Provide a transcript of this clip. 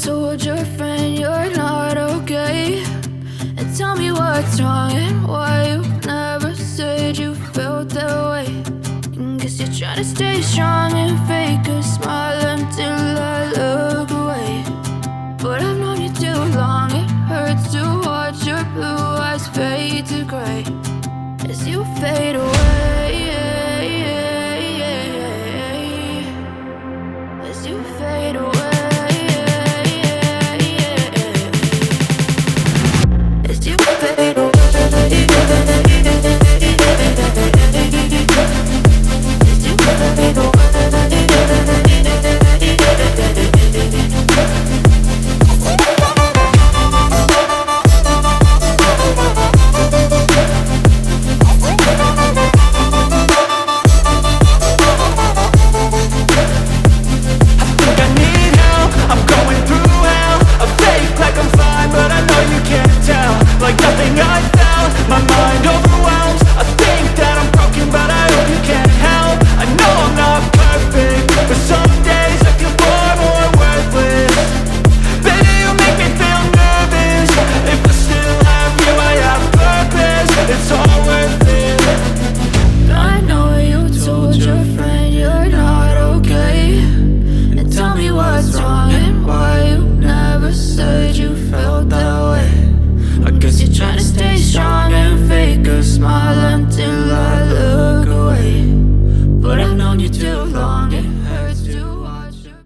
told your friend you're not okay, and tell me what's wrong and why you never said you felt that way. Guess you're trying to stay strong and fake a smile until I look away. But I've known you too long, it hurts to watch your blue eyes fade to gray as you fade away.